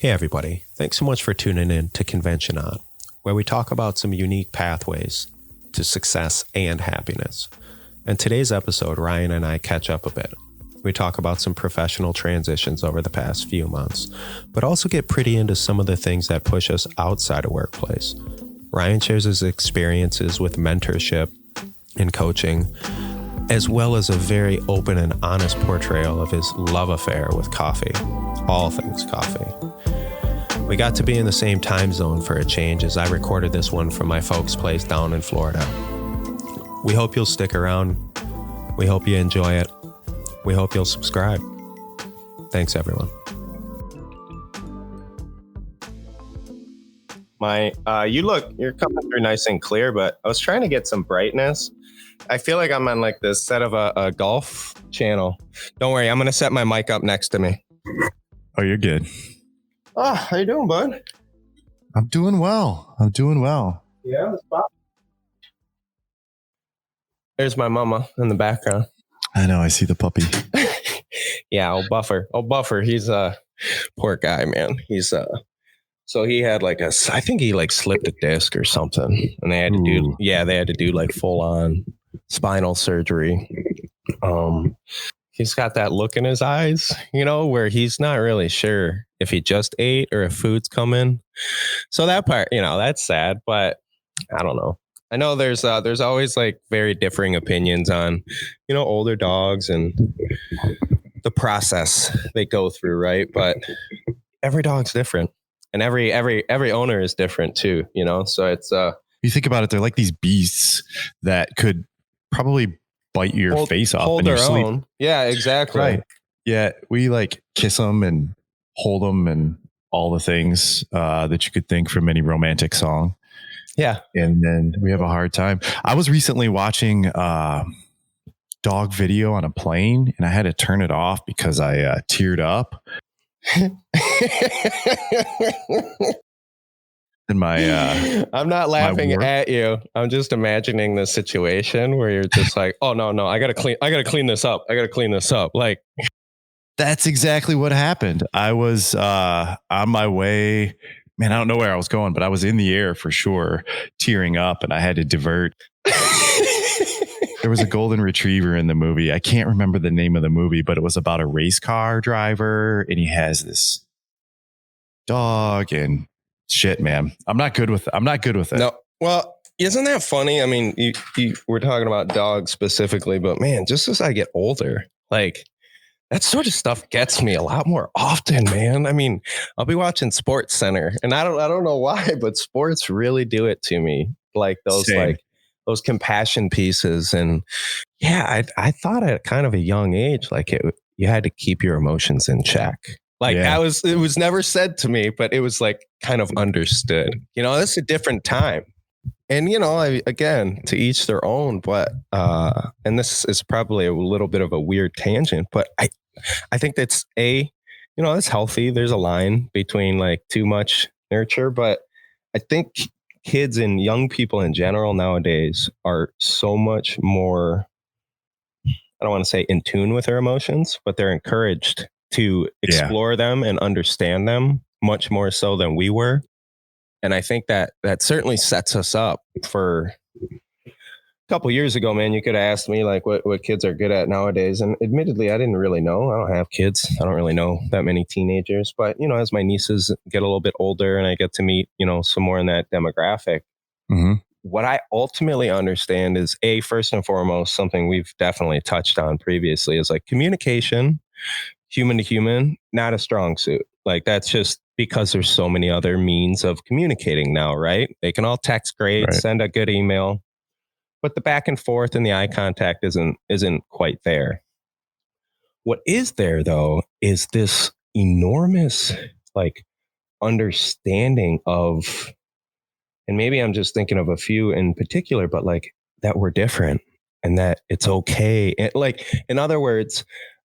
Hey everybody, thanks so much for tuning in to conventioNOT, where we talk about some unique pathways to success and happiness. In today's episode, Ryan and I catch up a bit. We talk about some professional transitions over the past few months, but also get pretty into some of the things that push us outside of workplace. Ryan shares his experiences with mentorship and coaching, as well as a very open and honest portrayal of his love affair with coffee, all things coffee. We got to be in the same time zone for a change as I recorded this one from my folks' place down in Florida. We hope you'll stick around. We hope you enjoy it. We hope you'll subscribe. Thanks, everyone. You're coming through nice and clear, but I was trying to get some brightness. I feel like I'm on like the set of a golf channel. Don't worry, I'm going to set my mic up next to me. Oh, you're good. Oh, how you doing, bud? I'm doing well. Yeah, it's pop. There's my mama in the background. I know. I see the puppy. Yeah, old Buffer. He's a poor guy, man. He's so he had I think he slipped a disc or something, and they had to do like full on spinal surgery. He's got that look in his eyes, where he's not really sure if he just ate or if food's coming. So that part, that's sad, but I don't know. I know there's always like very differing opinions on, older dogs and the process they go through, right? But every dog's different, and every owner is different too, So it's you think about it, they're like these beasts that could probably bite your face off hold in your their sleep. own. Yeah, exactly. Right. Yeah, we kiss them and hold them and all the things that you could think from any romantic song. Yeah. And then we have a hard time. I was recently watching dog video on a plane, and I had to turn it off because I teared up. And I'm not laughing at you. I'm just imagining the situation where you're just like, oh no, I gotta clean this up. Like, that's exactly what happened. I was on my way. Man, I don't know where I was going, but I was in the air for sure, tearing up, and I had to divert. There was a golden retriever in the movie. I can't remember the name of the movie, but it was about a race car driver, and he has this dog and shit, man. I'm not good with it. No. Well, isn't that funny? I mean, we're talking about dogs specifically, but man, just as I get older, that sort of stuff gets me a lot more often, man. I mean, I'll be watching Sports Center, and I don't know why, but sports really do it to me. Like those Same. Those compassion pieces. And yeah, I thought at kind of a young age, you had to keep your emotions in check. It was never said to me, but it was kind of understood. It's a different time. And, again, to each their own, but, and this is probably a little bit of a weird tangent, but I think that's it's healthy. There's a line between too much nurture, but I think kids and young people in general nowadays are so much more, I don't want to say in tune with their emotions, but they're encouraged to explore them and understand them much more so than we were. And I think that certainly sets us up for a couple years ago, man. You could have asked me what kids are good at nowadays. And admittedly, I didn't really know. I don't have kids. I don't really know that many teenagers. But, as my nieces get a little bit older and I get to meet, some more in that demographic, what I ultimately understand is first and foremost, something we've definitely touched on previously is communication, human to human, not a strong suit. That's just because there's so many other means of communicating now, right? They can all text great, right, send a good email, but the back and forth and the eye contact isn't quite there. What is there though is this enormous understanding of, and maybe I'm just thinking of a few in particular, but that we're different and that it's okay. And in other words,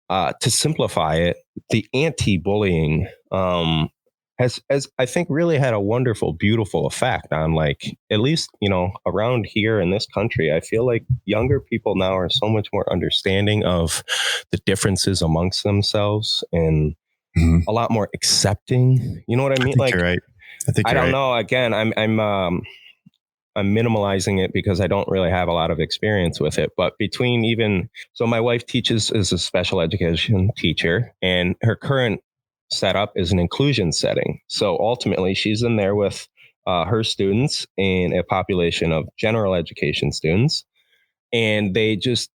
to simplify it, the anti-bullying has I think really had a wonderful, beautiful effect on at least, around here in this country. I feel like younger people now are so much more understanding of the differences amongst themselves and a lot more accepting. You know what I mean? I think Like, you're right. I think I you're don't right. know. Again, I'm minimalizing it because I don't really have a lot of experience with it. But between even so, my wife teaches as a special education teacher, and her current setup is an inclusion setting. So ultimately, she's in there with her students and a population of general education students, and they just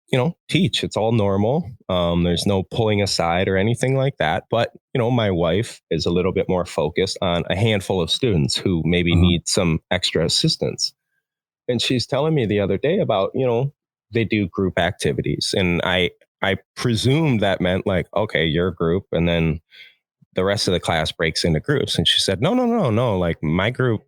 teach. It's all normal. There's no pulling aside or anything like that. But my wife is a little bit more focused on a handful of students who maybe need some extra assistance. And she's telling me the other day about they do group activities, and I presumed that meant like, okay, your group, and then the rest of the class breaks into groups. And she said, no, no, no, no, like my group,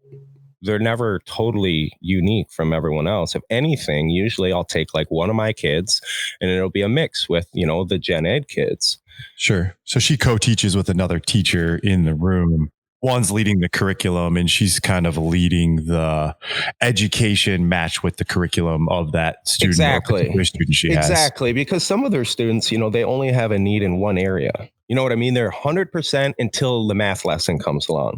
they're never totally unique from everyone else. If anything, usually I'll take like one of my kids and it'll be a mix with, the gen ed kids. Sure. So she co-teaches with another teacher in the room. One's leading the curriculum and she's kind of leading the education match with the curriculum of that student. Exactly. Or student she has. Exactly. Because some of their students, they only have a need in one area. You know what I mean? They're 100% until the math lesson comes along.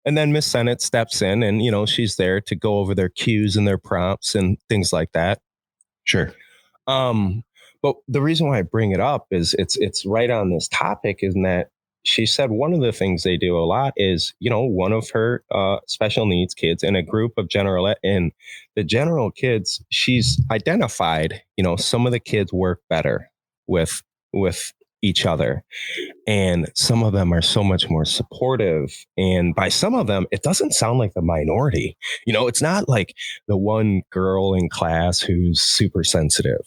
And then Miss Sennett steps in and, she's there to go over their cues and their prompts and things like that. Sure. But the reason why I bring it up is it's right on this topic, is that she said one of the things they do a lot is, one of her special needs kids in a group of general ed, and the general kids, she's identified, some of the kids work better with each other. And some of them are so much more supportive. And by some of them, it doesn't sound like the minority. It's not like the one girl in class who's super sensitive.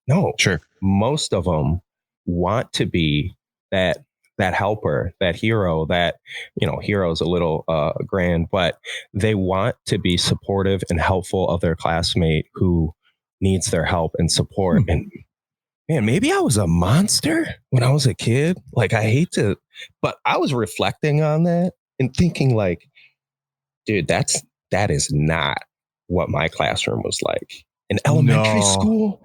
No, sure. Most of them want to be that helper, that hero, that, hero's a little grand, but they want to be supportive and helpful of their classmate who needs their help and support. And man, maybe I was a monster when I was a kid. Like, I hate to, but I was reflecting on that and thinking like, dude, that is not what my classroom was like in elementary school.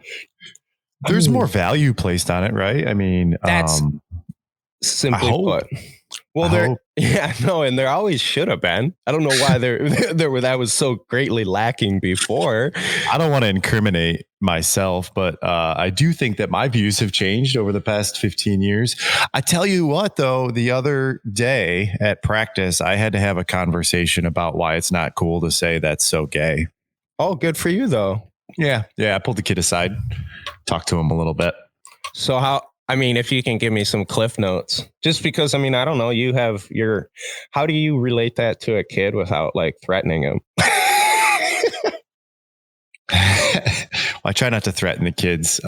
There's more value placed on it, right? I mean, that's simply put. Well, and there always should have been. I don't know why there were that was so greatly lacking before. I don't want to incriminate myself, but I do think that my views have changed over the past 15 years. I tell you what, though, the other day at practice, I had to have a conversation about why it's not cool to say that's so gay. Oh, good for you, though. Yeah. I pulled the kid aside, talked to him a little bit. So if you can give me some cliff notes, just because, I don't know, you have how do you relate that to a kid without like threatening him? I try not to threaten the kids.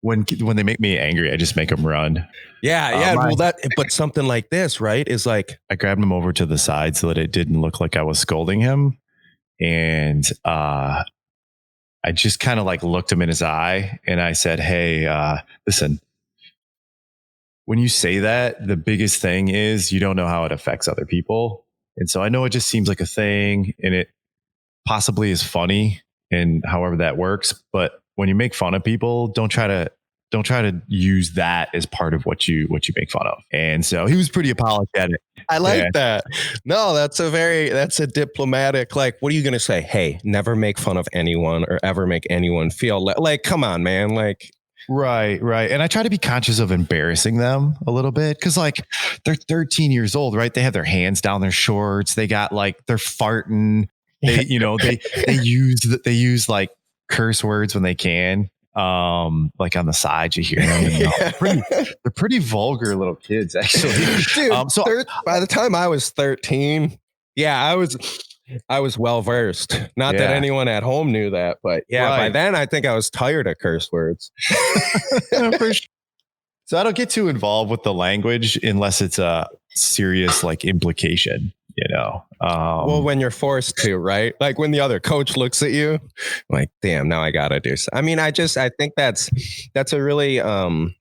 When they make me angry, I just make them run. Yeah. But something like this, right, is like, I grabbed him over to the side so that it didn't look like I was scolding him. And, I just kind of like looked him in his eye and I said, hey, listen, when you say that, the biggest thing is you don't know how it affects other people. And so I know it just seems like a thing and it possibly is funny and however that works. But when you make fun of people, don't try to use that as part of what you make fun of. And so he was pretty apologetic. I like that. No, that's a diplomatic, like, what are you going to say? Hey, never make fun of anyone or ever make anyone feel like, come on, man. Like, right. And I try to be conscious of embarrassing them a little bit. Cause like they're 13 years old, right? They have their hands down their shorts. They got like, they're farting. They, they use like curse words when they can. Like on the side, you hear them. They're pretty vulgar little kids, actually. Dude, by the time I was 13, I was well versed. Not that anyone at home knew that, but by then I think I was tired of curse words. So I don't get too involved with the language unless it's a serious like implication. Well, when you're forced to, right? Like when the other coach looks at you, like, damn, now I gotta do so. I think that's a really, I'm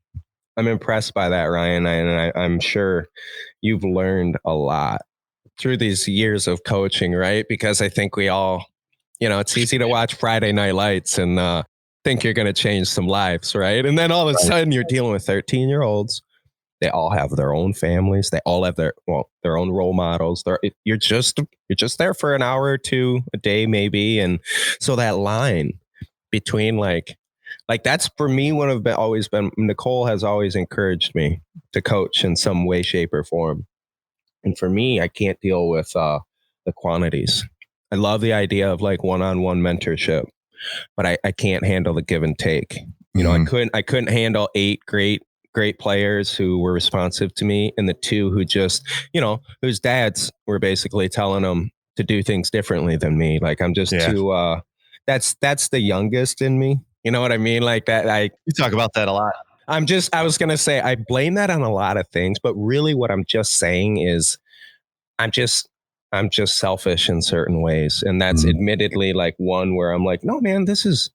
impressed by that, Ryan. And I'm sure you've learned a lot through these years of coaching, right? Because I think we all, it's easy to watch Friday Night Lights and think you're going to change some lives, right? And then all of a sudden you're dealing with 13-year-olds They all have their own families. They all have their own role models. You're just there for an hour or two a day, maybe. And so that line between like that's for me always been. Nicole has always encouraged me to coach in some way, shape, or form. And for me, I can't deal with the quantities. I love the idea of like one-on-one mentorship, but I can't handle the give and take. You know, I couldn't handle 8 great players who were responsive to me, and the 2 who just, whose dads were basically telling them to do things differently than me. Like I'm just too. That's the youngest in me. You know what I mean? Like that. You talk about that a lot. I was going to say, I blame that on a lot of things, but really what I'm just saying is I'm just selfish in certain ways. And that's admittedly like one where I'm like, no, man, this is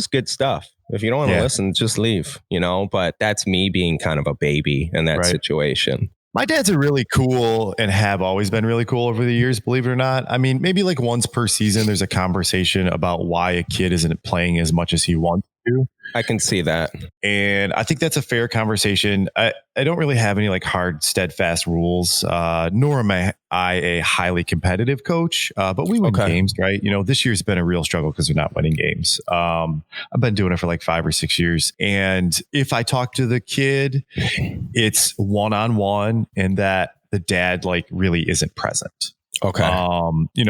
good stuff. If you don't want to listen, just leave, but that's me being kind of a baby in that situation. My dads are really cool and have always been really cool over the years, believe it or not. I mean, maybe like once per season, there's a conversation about why a kid isn't playing as much as he wants to. I can see that. And I think that's a fair conversation. I don't really have any like hard, steadfast rules, nor am I a highly competitive coach, but we win games, right? This year's been a real struggle because we're not winning games. I've been doing it for like 5 or 6 years. And if I talk to the kid, it's one-on-one and that the dad like really isn't present. Okay.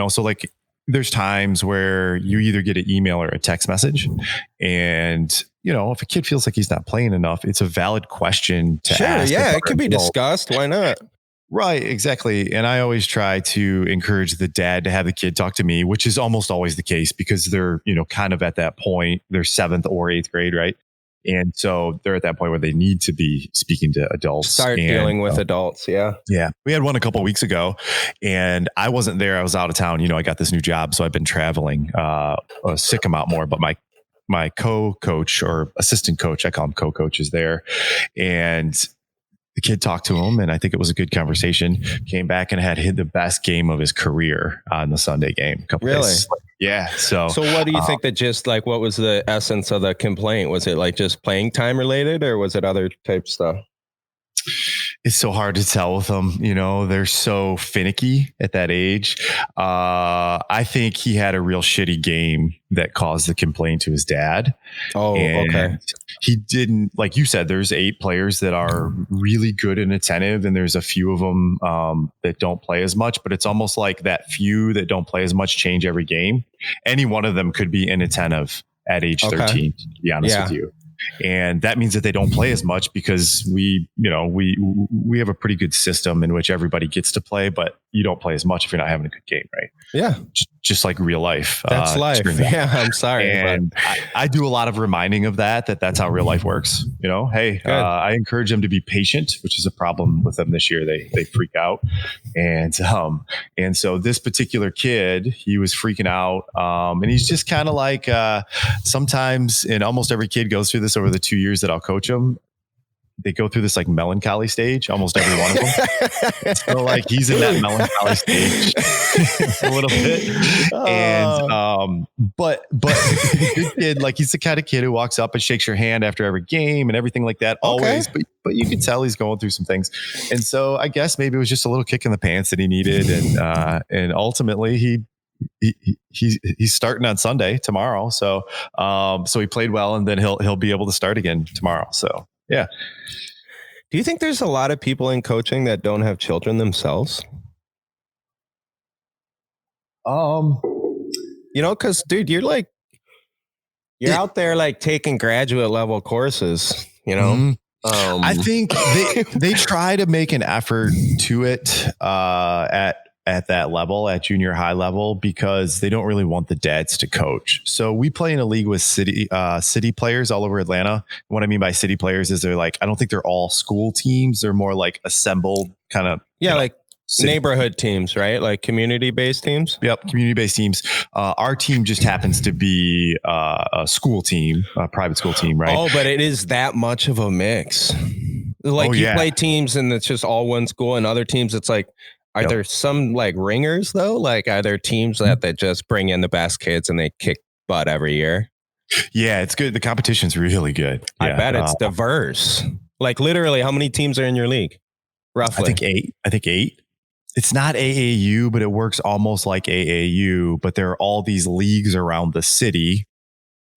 So like, there's times where you either get an email or a text message, and if a kid feels like he's not playing enough, it's a valid question to ask. Yeah, it can be discussed. Why not? Right, exactly. And I always try to encourage the dad to have the kid talk to me, which is almost always the case because they're, kind of at that point, they're 7th or 8th grade, right? And so they're at that point where they need to be speaking to adults. Start dealing with adults. Yeah. Yeah. We had one a couple of weeks ago and I wasn't there. I was out of town. I got this new job. So I've been traveling a sick amount more, but my co-coach or assistant coach, I call him co-coach, is there. And the kid talked to him, and I think it was a good conversation. Came back and had hit the best game of his career on the Sunday game. Really? Days. Yeah. So what do you think that what was the essence of the complaint? Was it like just playing time related, or was it other type stuff? It's so hard to tell with them. They're so finicky at that age. I think he had a real shitty game that caused the complaint to his dad. Oh, okay. He didn't, like you said, there's 8 players that are really good and attentive, and there's a few of them that don't play as much, but it's almost like that few that don't play as much change every game. Any one of them could be inattentive at age 13, to be honest with you. And that means that they don't play as much because we have a pretty good system in which everybody gets to play, but you don't play as much if you're not having a good game, right? Yeah. Just like real life. That's life. Yeah, I'm sorry. And I do a lot of reminding of that's how real life works. Hey, I encourage them to be patient, which is a problem with them this year. They freak out. And so this particular kid, he was freaking out. And he's just kind of like, sometimes, and almost every kid goes through this over the 2 years that I'll coach them. They go through this like melancholy stage, almost every one of them. So like he's in that melancholy stage a little bit. And, but the good kid, like he's the kind of kid who walks up and shakes your hand after every game and everything like that always. But you can tell he's going through some things. And so I guess maybe it was just a little kick in the pants that he needed. And ultimately he's starting on Sunday tomorrow. So he played well, and then he'll be able to start again tomorrow. So yeah. Do you think there's a lot of people in coaching that don't have children themselves? Because dude, you're out there like taking graduate level courses, Mm-hmm. I think they try to make an effort to it at that level, at junior high level, because they don't really want the dads to coach. So we play in a league with city players all over Atlanta. What I mean by city players is they're like, I don't think they're all school teams. They're more like assembled kind of. Yeah. Like neighborhood teams, right? Like community-based teams. Yep. Community-based teams. Our team just happens to be a school team, a private school team, right? Oh, but it is that much of a mix. Like you play teams and it's just all one school, and other teams it's like, are there some like ringers though? Like are there teams that just bring in the best kids and they kick butt every year? Yeah, it's good. The competition's really good. Yeah. I bet it's diverse. Like literally, how many teams are in your league? Roughly. I think eight. It's not AAU, but it works almost like AAU. But there are all these leagues around the city,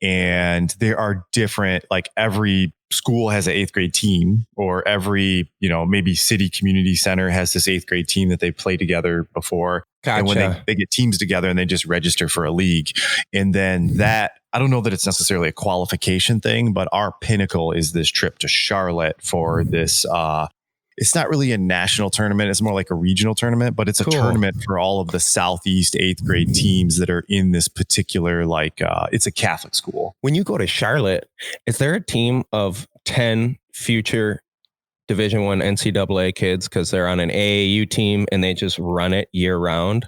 and there are different, like every school has an eighth grade team, or every, maybe city community center has this eighth grade team that they played together before. Gotcha. And when they get teams together and they just register for a league. And then that, I don't know that it's necessarily a qualification thing, but our pinnacle is this trip to Charlotte for this, it's not really a national tournament. It's more like a regional tournament, but it's a tournament for all of the Southeast eighth grade teams that are in this particular, it's a Catholic school. When you go to Charlotte, is there a team of 10 future Division I NCAA kids because they're on an AAU team and they just run it year round?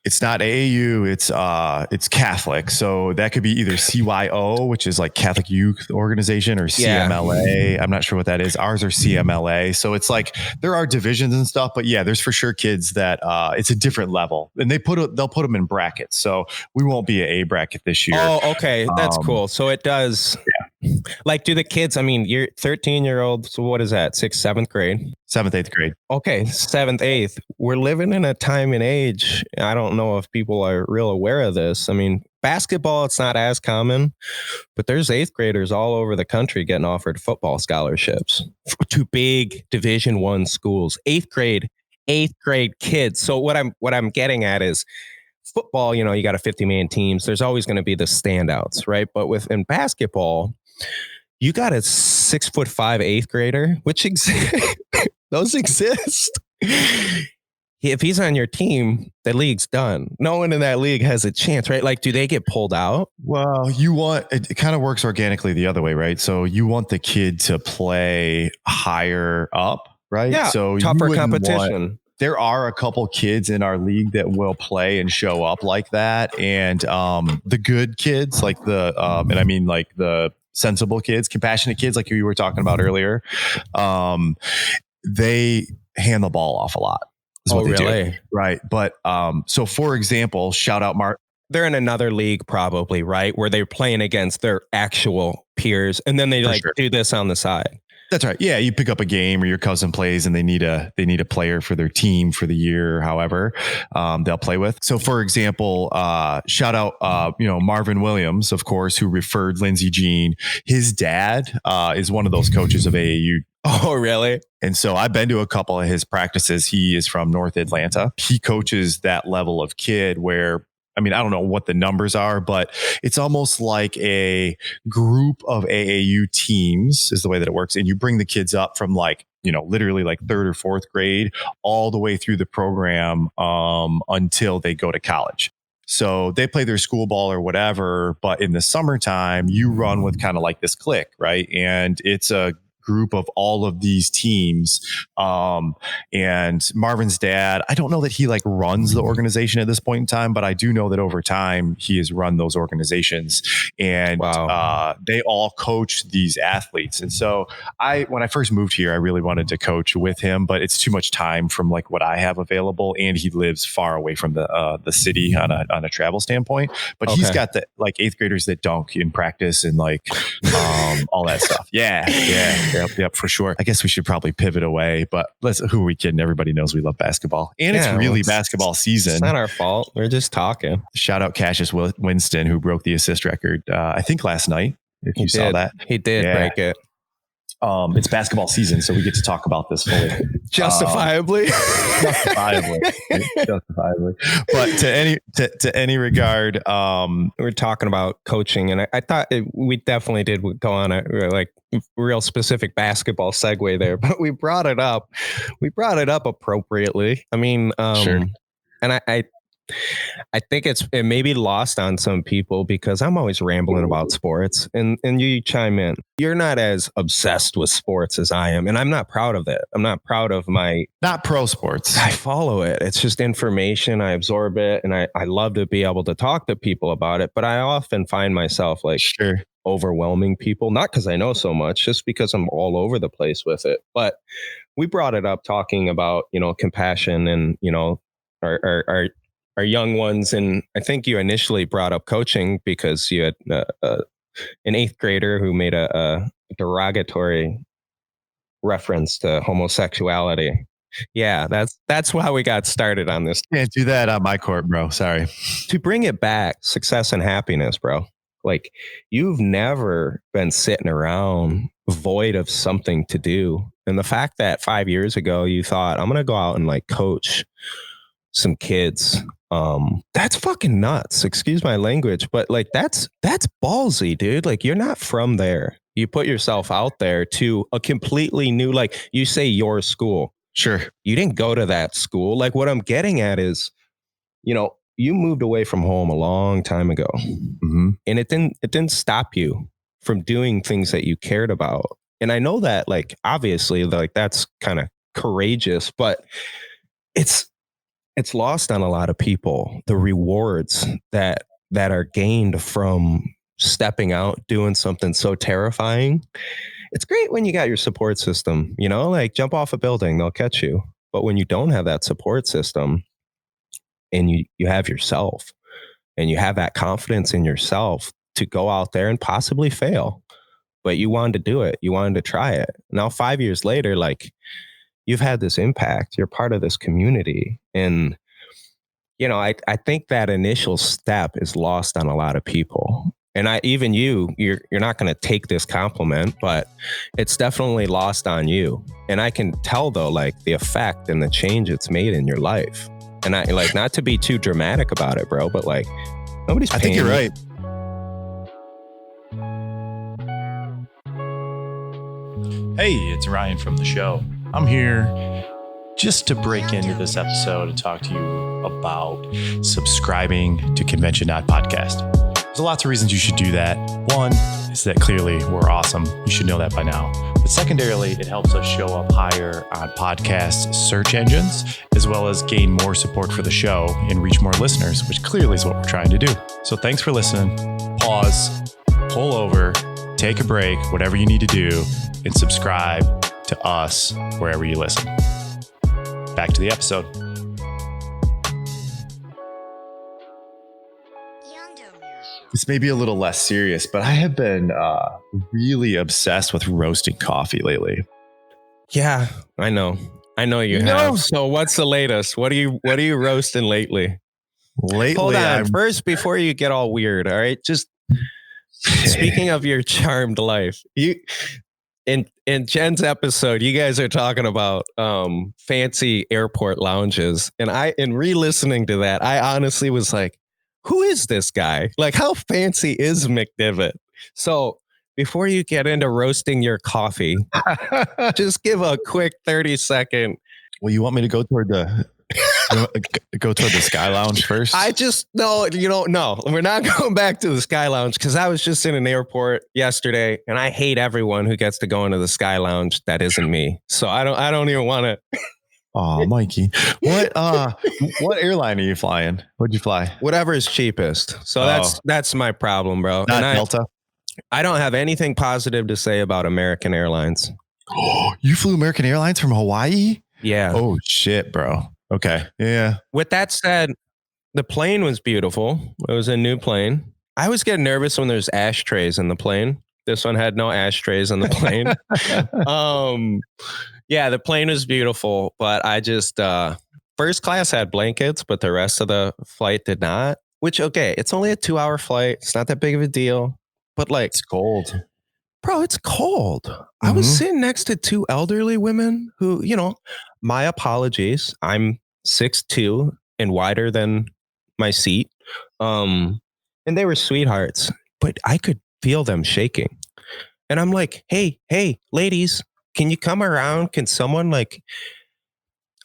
It's not AAU. It's Catholic. So that could be either CYO, which is like Catholic Youth Organization, or CMLA. I'm not sure what that is. Ours are CMLA. So it's like there are divisions and stuff, but yeah, there's for sure kids that it's a different level, and they'll put them in brackets. So we won't be an A bracket this year. Oh, okay, that's cool. So it does. Yeah. Like, do the kids? I mean, you're 13-year-old. So what is that? 6th, 7th grade? 7th, 8th grade. Okay, 7th, 8th. We're living in a time and age. I don't know if people are real aware of this. I mean, basketball, it's not as common, but there's 8th graders all over the country getting offered football scholarships to big Division I schools. 8th grade kids. So what I'm getting at is football. You got a 50-man teams. There's always going to be the standouts, right? But in basketball, you got a 6'5" 8th grader, which those exist. If he's on your team, the league's done. No one in that league has a chance, right? Like, do they get pulled out? Well, it kind of works organically the other way, right? So you want the kid to play higher up, right? Yeah, so tougher competition. There are a couple kids in our league that will play and show up like that. And the good kids, like and I mean like the sensible kids, compassionate kids, like you were talking about earlier, they hand the ball off a lot. Oh, really? Do. Right. But so for example, shout out Mark. They're in another league probably, right? Where they're playing against their actual peers. And then they do this on the side. That's right. Yeah, you pick up a game or your cousin plays and they need a player for their team for the year, or however they'll play with. So, for example, shout out Marvin Williams, of course, who referred Lindsey Jean. His dad is one of those coaches of AAU. Oh, really? And so I've been to a couple of his practices. He is from North Atlanta. He coaches that level of kid where, I mean, I don't know what the numbers are, but it's almost like a group of AAU teams is the way that it works. And you bring the kids up from literally like 3rd or 4th grade all the way through the program until they go to college. So they play their school ball or whatever, but in the summertime, you run with kind of like this clique, right? And it's a group of all of these teams. And Marvin's dad, I don't know that he runs the organization at this point in time, but I do know that over time he has run those organizations, and they all coach these athletes. And so when I first moved here, I really wanted to coach with him, but it's too much time from what I have available. And he lives far away from the city on a travel standpoint, but he's got the 8th graders that dunk in practice and all that stuff. Yeah. Yep, for sure. I guess we should probably pivot away, but who are we kidding? Everybody knows we love basketball, and it's really basketball season. It's not our fault. We're just talking. Shout out Cassius Winston, who broke the assist record, I think last night, if you saw that. He did break it. It's basketball season, so we get to talk about this fully. Justifiably. Justifiably. But to any regard, we're talking about coaching, and I thought we definitely did go on a real specific basketball segue there, but we brought it up. We brought it up appropriately. I mean, sure. And I think it may be lost on some people because I'm always rambling about sports, and you chime in. You're not as obsessed with sports as I am, and I'm not proud of it. I'm not proud of not pro sports. I follow it. It's just information. I absorb it, and I love to be able to talk to people about it. But I often find myself overwhelming people, not because I know so much, just because I'm all over the place with it. But we brought it up talking about compassion and our young ones. And I think you initially brought up coaching because you had an 8th grader who made a derogatory reference to homosexuality. Yeah, that's how we got started on this. Can't do that on my court, bro. Sorry. To bring it back, success and happiness, bro. Like, you've never been sitting around void of something to do. And the fact that 5 years ago you thought, I'm going to go out and like coach some kids, that's fucking nuts. Excuse my language, but like that's ballsy, dude. Like, you're not from there. You put yourself out there to a completely new, like you say, your school. Sure. You didn't go to that school. Like, what I'm getting at is, you moved away from home a long time ago, and it didn't stop you from doing things that you cared about. And I know that, like, obviously, like, that's kind of courageous, but it's lost on a lot of people, the rewards that are gained from stepping out, doing something so terrifying. It's great when you got your support system, like jump off a building, they'll catch you. But when you don't have that support system, and you have yourself, and you have that confidence in yourself to go out there and possibly fail, but you wanted to do it, you wanted to try it. Now 5 years later, like, you've had this impact, you're part of this community. And I think that initial step is lost on a lot of people. And you're not going to take this compliment, but it's definitely lost on you. And I can tell, though, like, the effect and the change it's made in your life. And I, like, not to be too dramatic about it, bro, but like, nobody's paying. I think you're right. Hey, it's Ryan from the show. I'm here just to break into this episode and talk to you about subscribing to conventioNOT podcast. There's lots of reasons you should do that. One is that clearly we're awesome. You should know that by now. But secondarily, it helps us show up higher on podcast search engines, as well as gain more support for the show and reach more listeners, which clearly is what we're trying to do. So thanks for listening. Pause, pull over, take a break, whatever you need to do, and subscribe to us wherever you listen. Back to the episode. This may be a little less serious, but I have been really obsessed with roasting coffee lately. Yeah, I know you have. So what's the latest? What are you roasting lately? Hold on. First, before you get all weird, all right? Just speaking of your charmed life, in Jen's episode, you guys are talking about fancy airport lounges, and in re-listening to that, I honestly was like, who is this guy? Like, how fancy is McDivitt? So before you get into roasting your coffee, just give a quick 30-second. Well, you want me to go toward the Sky Lounge first? No, we're not going back to the Sky Lounge, because I was just in an airport yesterday, and I hate everyone who gets to go into the Sky Lounge that isn't me. So I don't even want to. Oh, Mikey, what airline are you flying? What'd you fly? Whatever is cheapest. So that's my problem, bro. Not Delta? I don't have anything positive to say about American Airlines. You flew American Airlines from Hawaii? Yeah. Oh shit, bro. Okay. Yeah. With that said, the plane was beautiful. It was a new plane. I always get nervous when there's ashtrays in the plane. This one had no ashtrays on the plane. Yeah, the plane was beautiful, but I just, first class had blankets, but the rest of the flight did not. Which, okay, it's only a 2-hour flight. It's not that big of a deal, but like, it's cold. Bro, it's cold. I was sitting next to two elderly women who, my apologies. I'm 6'2" and wider than my seat. And they were sweethearts, but I could feel them shaking. And I'm like, hey, ladies, can you come around? Can someone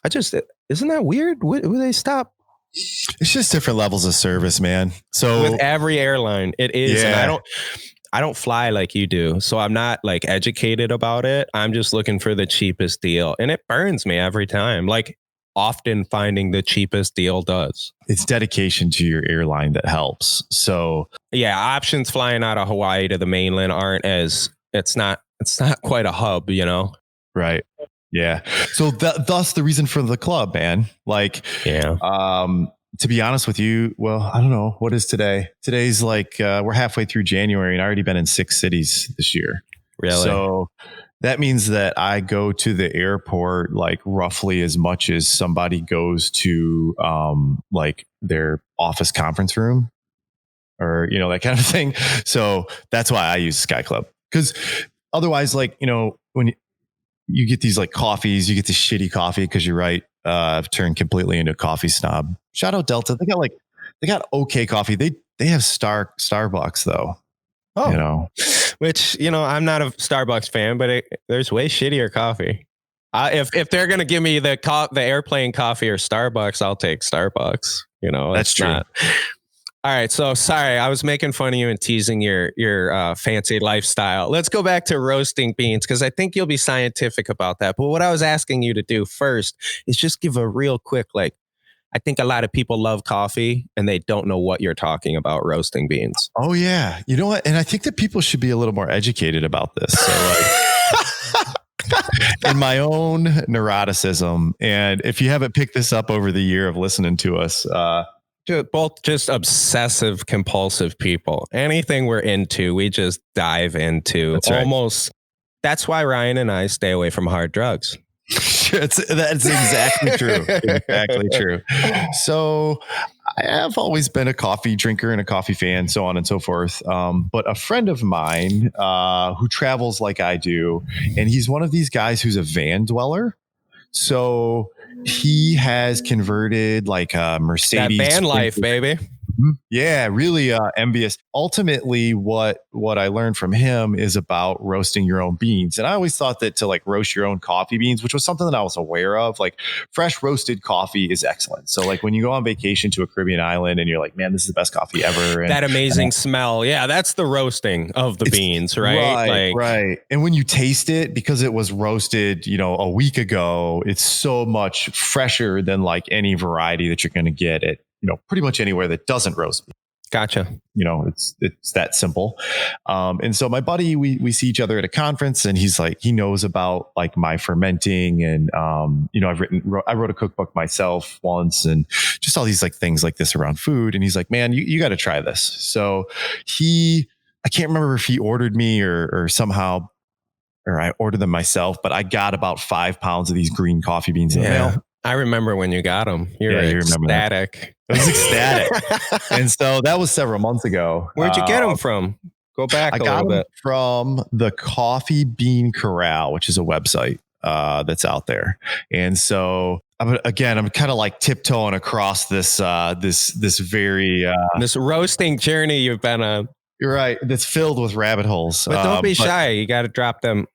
isn't that weird? Would they stop? It's just different levels of service, man. So with every airline, it is. Yeah. And I don't fly like you do. So I'm not like educated about it. I'm just looking for the cheapest deal. And it burns me every time. Like, often finding the cheapest deal does. It's dedication to your airline that helps. So yeah, options flying out of Hawaii to the mainland it's not quite a hub, Right. Yeah. So thus the reason for the club, man. Like, yeah. To be honest with you, well, I don't know. What is today? Today's like, we're halfway through January and I've already been in 6 cities this year. Really? So That means that I go to the airport like roughly as much as somebody goes to like their office conference room or, that kind of thing. So that's why I use Sky Club, because otherwise, like, when you get these like coffees, you get this shitty coffee, because you're right. I've turned completely into a coffee snob. Shout out Delta. They got okay coffee. They have Starbucks though. Oh, which, I'm not a Starbucks fan, but there's way shittier coffee. If they're going to give me the airplane coffee or Starbucks, I'll take Starbucks. That's true. Not. All right. So sorry, I was making fun of you and teasing your fancy lifestyle. Let's go back to roasting beans, because I think you'll be scientific about that. But what I was asking you to do first is just give a real quick, I think a lot of people love coffee and they don't know what you're talking about roasting beans. Oh yeah. You know what? And I think that people should be a little more educated about this. So in my own neuroticism, and if you haven't picked this up over the year of listening to us, both just obsessive compulsive people. Anything we're into, we just dive into. That's almost. Right. That's why Ryan and I stay away from hard drugs. That's exactly true. Exactly true. So I have always been a coffee drinker and a coffee fan, so on and so forth. But a friend of mine who travels like I do, and he's one of these guys who's a van dweller. So he has converted like a Mercedes. That van life, baby. Yeah, really envious. Ultimately, what I learned from him is about roasting your own beans. And I always thought that to like roast your own coffee beans, which was something that I was aware of, like fresh roasted coffee is excellent. So like when you go on vacation to a Caribbean island and you're like, man, this is the best coffee ever. And that amazing smell. Yeah, that's the roasting of the beans, right? Right. And when you taste it, because it was roasted, a week ago, it's so much fresher than like any variety that you're going to get at pretty much anywhere that doesn't roast beef. Gotcha. It's that simple. And so my buddy, we see each other at a conference, and he's like, he knows about like my fermenting, and I wrote a cookbook myself once, and just all these like things like this around food. And he's like, man, you got to try this. So I can't remember if he ordered me or somehow, or I ordered them myself, but I got about 5 pounds of these green coffee beans in the mail. I remember when you got them. You ecstatic. I was ecstatic. And so that was several months ago. Where'd you get them from? Go back a little bit. From the Coffee Bean Corral, which is a website that's out there. And so I'm kind of like tiptoeing across this very this roasting journey you've been on. You're right. That's filled with rabbit holes. But don't be shy. You got to drop them.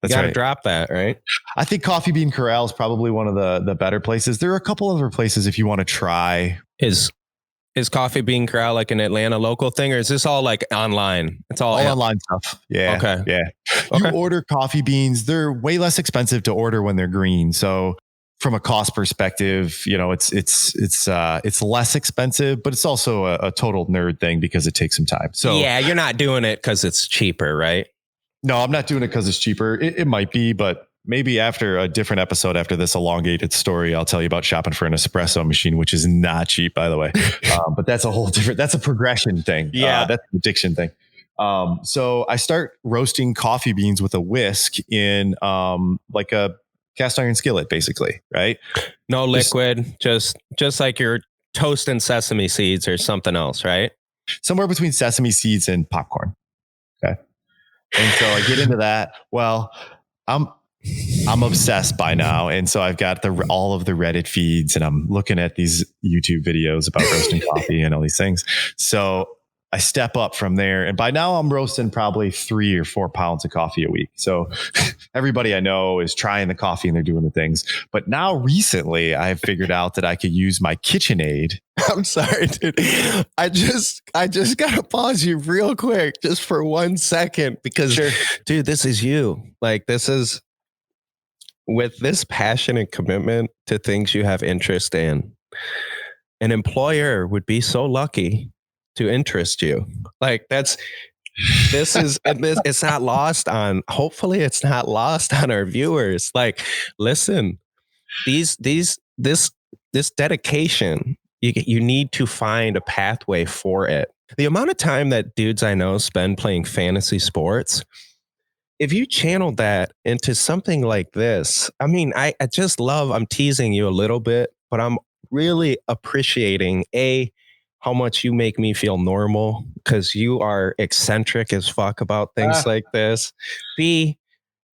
You got to drop that, right? I think Coffee Bean Corral is probably one of the better places. There are a couple other places if you want to try. Is Coffee Bean Corral like an Atlanta local thing, or is this all like online? It's all online stuff. Yeah. Okay. Yeah. You order coffee beans. They're way less expensive to order when they're green. So from a cost perspective, it's less expensive, but it's also a total nerd thing because it takes some time. So yeah, you're not doing it because it's cheaper, right? No, I'm not doing it because it's cheaper. It might be, but maybe after a different episode, after this elongated story, I'll tell you about shopping for an espresso machine, which is not cheap, by the way. But that's a progression thing. Yeah. That's an addiction thing. So I start roasting coffee beans with a whisk in like a cast iron skillet, basically, right? No liquid, just like you're toasting sesame seeds or something else, right? Somewhere between sesame seeds and popcorn. Okay. And so I get into that. Well, I'm obsessed by now. And so I've got all of the Reddit feeds, and I'm looking at these YouTube videos about roasting coffee and all these things. So I step up from there, and by now I'm roasting probably 3 or 4 pounds of coffee a week. So everybody I know is trying the coffee and they're doing the things. But now recently I've figured out that I could use my KitchenAid. I'm sorry, dude. I just gotta pause you real quick just for 1 second because dude, this is you. Like, this is with this passion and commitment to things you have interest in. An employer would be so lucky to interest you. Like, it's not lost on, hopefully it's not lost on our viewers. Like, listen, this dedication, you need to find a pathway for it. The amount of time that dudes I know spend playing fantasy sports, if you channeled that into something like this, I mean, I just love, I'm teasing you a little bit, but I'm really appreciating how much you make me feel normal because you are eccentric as fuck about things like this. B,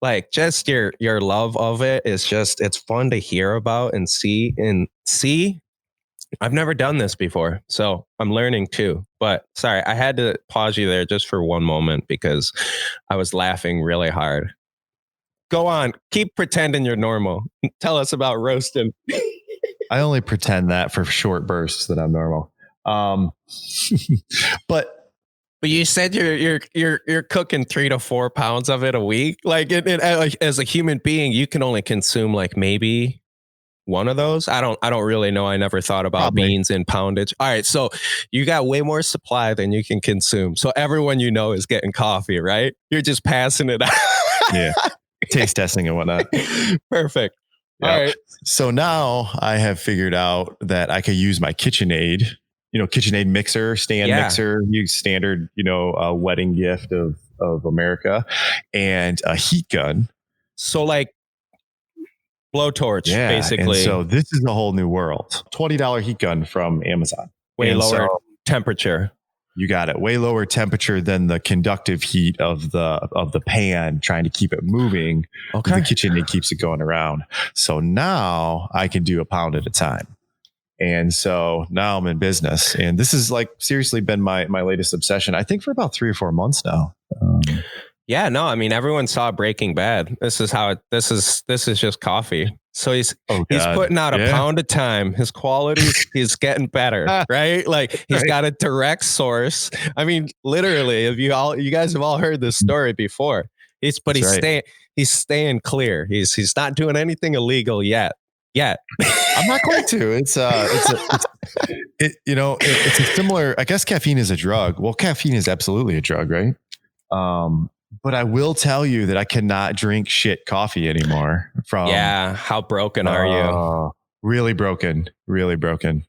like just your love of it is just, it's fun to hear about and see. And C, I've never done this before, so I'm learning too. But sorry, I had to pause you there just for one moment because I was laughing really hard. Go on, keep pretending you're normal. Tell us about roasting. I only pretend that for short bursts that I'm normal. But you said you're cooking 3 to 4 pounds of it a week. Like, as a human being, you can only consume like maybe one of those. I don't really know. I never thought about beans in poundage. All right, so you got way more supply than you can consume. So everyone you know is getting coffee, right? You're just passing it out. Yeah, taste testing and whatnot. Perfect. Yep. All right. So now I have figured out that I could use my KitchenAid, KitchenAid mixer, mixer, use standard, wedding gift of America, and a heat gun. So like blowtorch, basically. And so this is a whole new world. $20 heat gun from Amazon. Way lower temperature. You got it. Way lower temperature than the conductive heat of the pan, trying to keep it moving. Okay. The KitchenAid keeps it going around. So now I can do a pound at a time. And so now I'm in business. And this has like seriously been my latest obsession, I think, for about 3 or 4 months now. Yeah, no, I mean, everyone saw Breaking Bad. This is just coffee. So he's putting out a pound at a time. His quality, he's getting better, right? Like he's got a direct source. I mean, literally, if you guys have all heard this story before. He's staying clear. He's not doing anything illegal yet. I'm not going to. It's a similar, I guess caffeine is a drug. Well, caffeine is absolutely a drug, right? But I will tell you that I cannot drink shit coffee anymore. How broken are you? Really broken.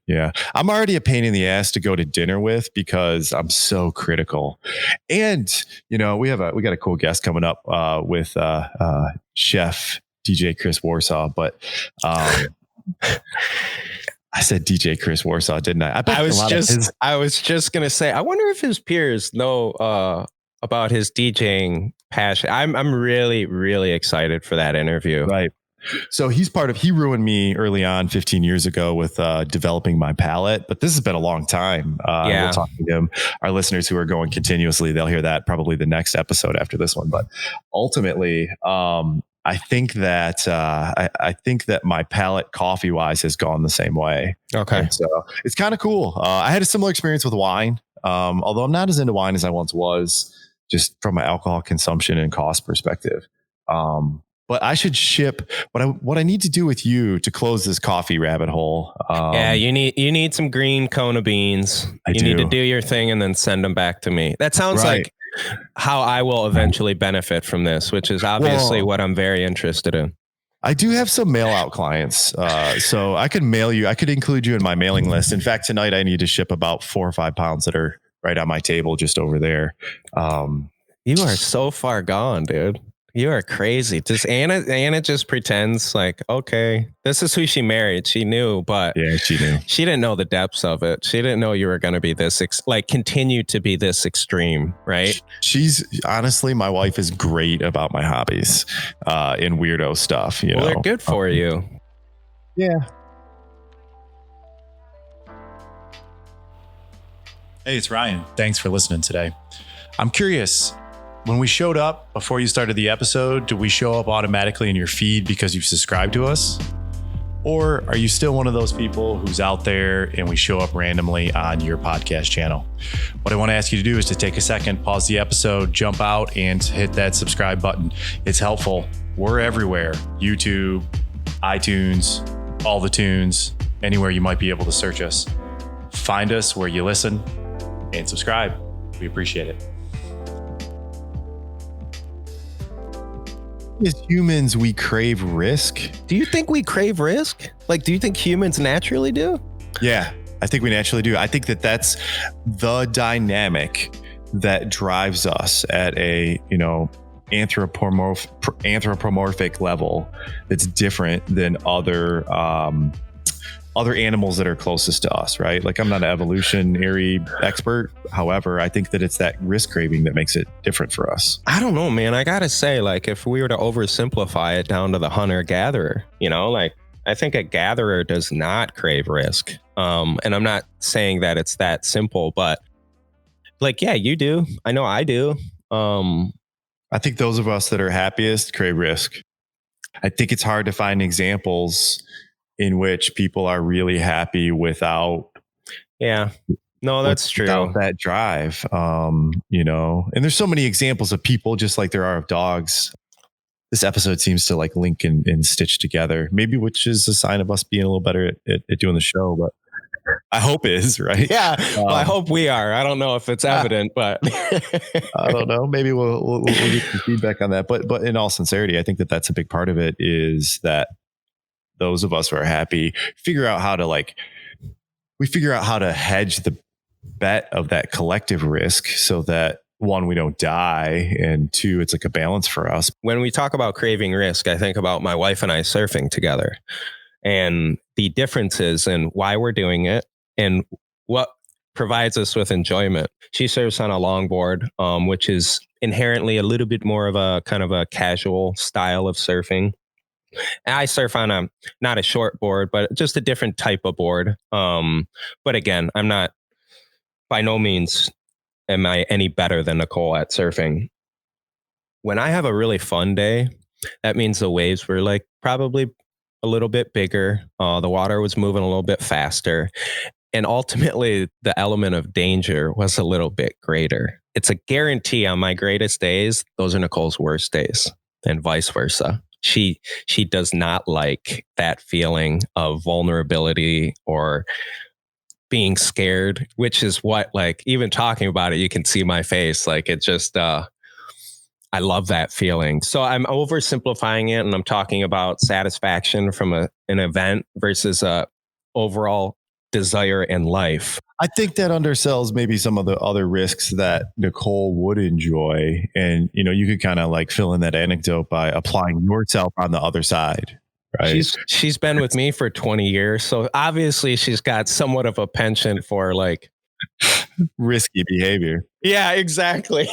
Yeah. I'm already a pain in the ass to go to dinner with because I'm so critical. And, we got a cool guest coming up with Chef DJ Chris Warsaw, but I said DJ Chris Warsaw, didn't I? I was just going to say, I wonder if his peers know about his DJing passion. I'm really, really excited for that interview. Right. So he ruined me early on 15 years ago with developing my palate, but this has been a long time. We'll talk to him. Our listeners who are going continuously, they'll hear that probably the next episode after this one. But ultimately, I think that my palate coffee wise has gone the same way. Okay. And so it's kind of cool. I had a similar experience with wine. Although I'm not as into wine as I once was, just from an alcohol consumption and cost perspective. But I should ship what I need to do with you to close this coffee rabbit hole. You need some green Kona beans. You need to do your thing and then send them back to me. That sounds like how I will eventually benefit from this, which is obviously what I'm very interested in. I do have some mail out clients. So I could include you in my mailing list. In fact, tonight I need to ship about 4 or 5 pounds that are right on my table just over there. You are so far gone, dude. You are crazy. Just Anna just pretends like, okay, this is who she married. She knew, but she knew. She didn't know the depths of it. She didn't know you were going to be this continue to be this extreme, right? She's honestly, my wife is great about my hobbies, and weirdo stuff. They're good for you. Yeah. Hey, it's Ryan. Thanks for listening today. I'm curious, when we showed up before you started the episode, did we show up automatically in your feed because you've subscribed to us? Or are you still one of those people who's out there and we show up randomly on your podcast channel? What I want to ask you to do is to take a second, pause the episode, jump out and hit that subscribe button. It's helpful. We're everywhere. YouTube, iTunes, all the tunes, anywhere you might be able to search us. Find us where you listen and subscribe. We appreciate it. As humans, we crave risk. Do you think we crave risk? Like, do you think humans naturally do? Yeah, I think we naturally do. I think that that's the dynamic that drives us at a, anthropomorphic level that's different than other animals that are closest to us, right? Like, I'm not an evolutionary expert. However, I think that it's that risk craving that makes it different for us. I don't know, man. I gotta say, like, if we were to oversimplify it down to the hunter-gatherer, like, I think a gatherer does not crave risk. And I'm not saying that it's that simple, but like, yeah, you do. I know I do. I think those of us that are happiest crave risk. I think it's hard to find examples in which people are really happy without. Yeah, no, that's true. Without that drive, and there's so many examples of people just like there are of dogs. This episode seems to like link and stitch together, maybe, which is a sign of us being a little better at doing the show, but I hope is, right? Yeah, well, I hope we are. I don't know if it's evident, but I don't know. Maybe we'll get some feedback on that. But in all sincerity, I think that that's a big part of it, is that those of us who are happy figure out how to hedge the bet of that collective risk so that, one, we don't die, and two, it's like a balance for us. When we talk about craving risk, I think about my wife and I surfing together and the differences in why we're doing it and what provides us with enjoyment. She surfs on a longboard, which is inherently a little bit more of a kind of a casual style of surfing. And I surf on not a short board, but just a different type of board. But again, I'm not, by no means am I any better than Nicole at surfing. When I have a really fun day, that means the waves were like probably a little bit bigger. The water was moving a little bit faster. And ultimately, the element of danger was a little bit greater. It's a guarantee on my greatest days, those are Nicole's worst days, and vice versa. She does not like that feeling of vulnerability or being scared, which is what, like, even talking about it, you can see my face. Like, it just, I love that feeling. So I'm oversimplifying it, and I'm talking about satisfaction from an event versus a overall desire in life. I think that undersells maybe some of the other risks that Nicole would enjoy. And, you could kind of like fill in that anecdote by applying yourself on the other side. Right. She's been with me for 20 years. So obviously she's got somewhat of a penchant for like risky behavior. Yeah, exactly.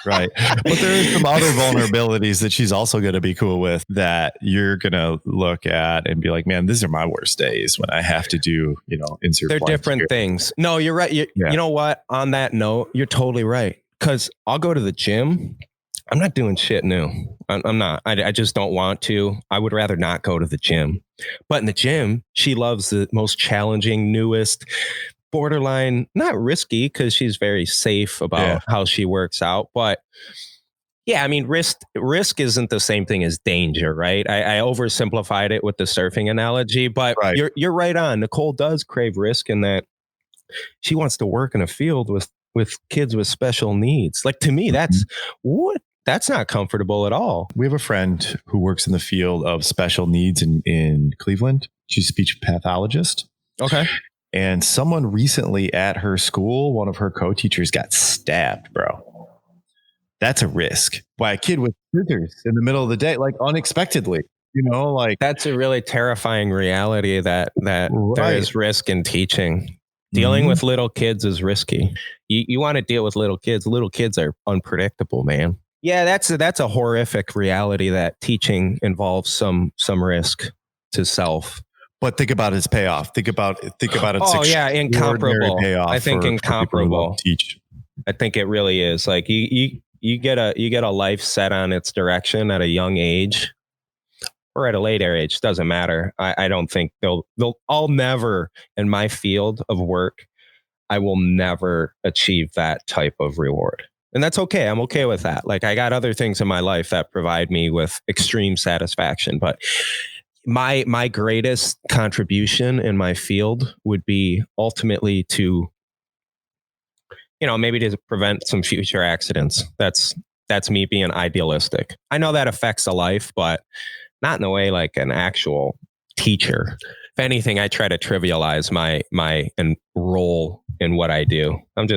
Right. But there are some other vulnerabilities that she's also going to be cool with that you're going to look at and be like, man, these are my worst days when I have to do, insert. They're different things. No, you're right. You know what? On that note, you're totally right. Because I'll go to the gym. I'm not doing shit new. I'm not. I just don't want to. I would rather not go to the gym. But in the gym, she loves the most challenging, newest, borderline, not risky, because she's very safe about how she works out. But yeah, I mean, risk isn't the same thing as danger, right? I oversimplified it with the surfing analogy, but you're right on. Nicole does crave risk in that she wants to work in a field with kids with special needs. Like, to me, that's not comfortable at all. We have a friend who works in the field of special needs in Cleveland. She's a speech pathologist. Okay. And someone recently at her school, one of her co-teachers got stabbed, bro. That's a risk by a kid with scissors in the middle of the day, like unexpectedly, like that's a really terrifying reality that there is risk in teaching. Dealing with little kids is risky. You want to deal with little kids. Little kids are unpredictable, man. Yeah, that's a horrific reality that teaching involves some risk to self. But think about its payoff. Think about it. Oh yeah, incomparable. I think incomparable. Teach. I think it really is. Like you get a life set on its direction at a young age, or at a later age. Doesn't matter. I don't think I'll never, in my field of work, I will never achieve that type of reward. And that's okay. I'm okay with that. Like, I got other things in my life that provide me with extreme satisfaction, but my greatest contribution in my field would be ultimately to, maybe to prevent some future accidents. That's me being idealistic. I know that affects a life, but not in the way like an actual teacher. If anything, I try to trivialize my role in what I do. I'm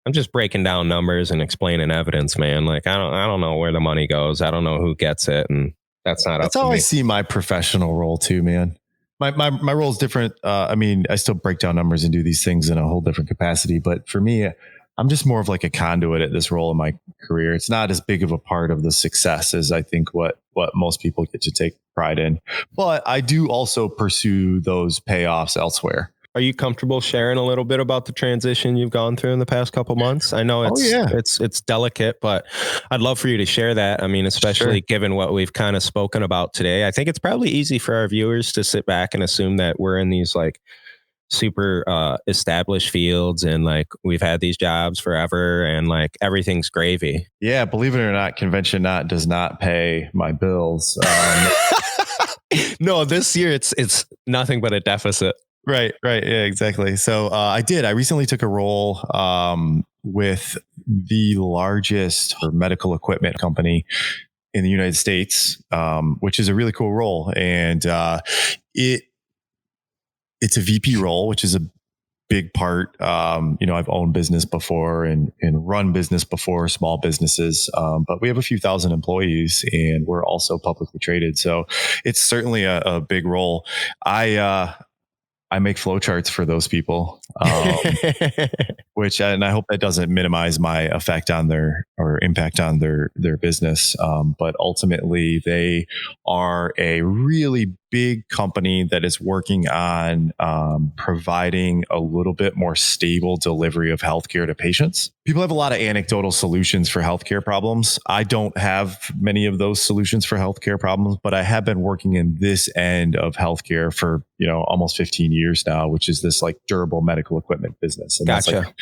I'm just breaking down numbers and explaining evidence, man. Like I don't know where the money goes. I don't know who gets it, and that's not up to me. That's how I see my professional role too, man. My role is different. I mean, I still break down numbers and do these things in a whole different capacity. But for me, I'm just more of like a conduit at this role in my career. It's not as big of a part of the success as I think what most people get to take pride in. But I do also pursue those payoffs elsewhere. Are you comfortable sharing a little bit about the transition you've gone through in the past couple months? I know it's delicate, but I'd love for you to share that. I mean, especially given what we've kind of spoken about today. I think it's probably easy for our viewers to sit back and assume that we're in these like super established fields and like we've had these jobs forever and like everything's gravy. Yeah, believe it or not, conventioNOT does not pay my bills. No, this year it's nothing but a deficit. Right. Yeah, exactly. So I recently took a role with the largest medical equipment company in the United States, which is a really cool role. And it's a VP role, which is a big part. I've owned business before and run business before, small businesses, but we have a few thousand employees and we're also publicly traded. So it's certainly a big role. I make flowcharts for those people, and I hope that doesn't minimize my effect on their or impact on their business. But ultimately, they are a really big company that is working on providing a little bit more stable delivery of healthcare to patients. People have a lot of anecdotal solutions for healthcare problems. I don't have many of those solutions for healthcare problems, but I have been working in this end of healthcare for almost 15 years now, which is this like durable medical equipment business. And gotcha. That's like,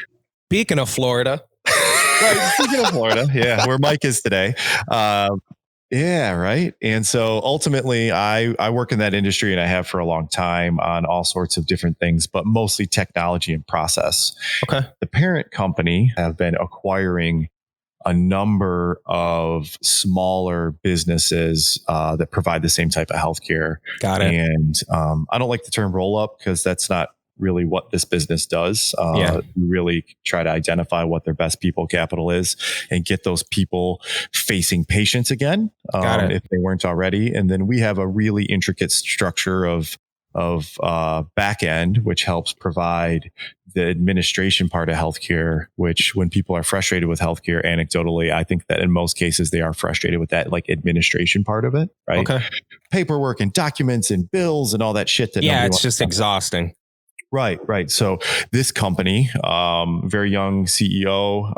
speaking of Florida. Right, speaking of Florida, yeah, where Mike is today. Yeah, right. And so ultimately, I work in that industry and I have for a long time on all sorts of different things, but mostly technology and process. Okay. The parent company have been acquiring a number of smaller businesses that provide the same type of healthcare. Got it. And I don't like the term roll up because that's not really what this business does. We really try to identify what their best people capital is and get those people facing patients again, if they weren't already. And then we have a really intricate structure of back end, which helps provide the administration part of healthcare, which when people are frustrated with healthcare, anecdotally, I think that in most cases they are frustrated with that like administration part of it, right? Okay. Paperwork and documents and bills and all that shit that it's just exhausting. Right. So this company, very young CEO,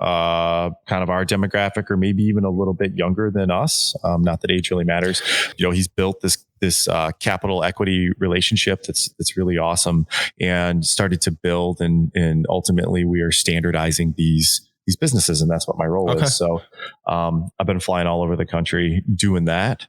kind of our demographic, or maybe even a little bit younger than us. Not that age really matters. He's built this capital equity relationship that's really awesome, and started to build, and ultimately we are standardizing these businesses, and that's what my role is. So I've been flying all over the country doing that,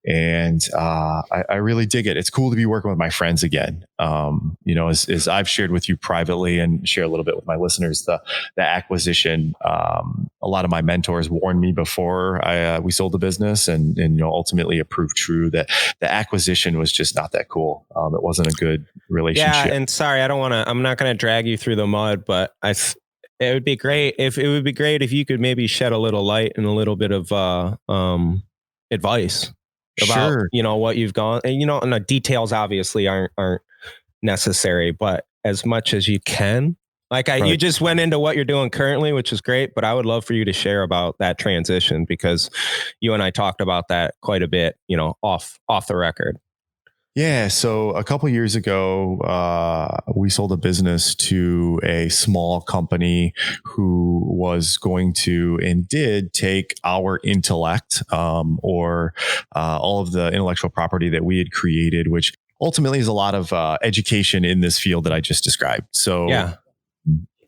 and I really dig it. It's cool to be working with my friends again. As I've shared with you privately and share a little bit with my listeners, the acquisition. A lot of my mentors warned me before we sold the business, and ultimately it proved true that the acquisition was just not that cool. It wasn't a good relationship. Yeah, and sorry, I'm not going to drag you through the mud, but it would be great if you could maybe shed a little light and a little bit of advice about what you've gone, and and the details obviously aren't necessary, but as much as you can. Like you just went into what you're doing currently, which is great, but I would love for you to share about that transition, because you and I talked about that quite a bit, off the record. Yeah. So a couple of years ago, we sold a business to a small company who was going to and did take our intellect, or all of the intellectual property that we had created, which ultimately is a lot of education in this field that I just described. So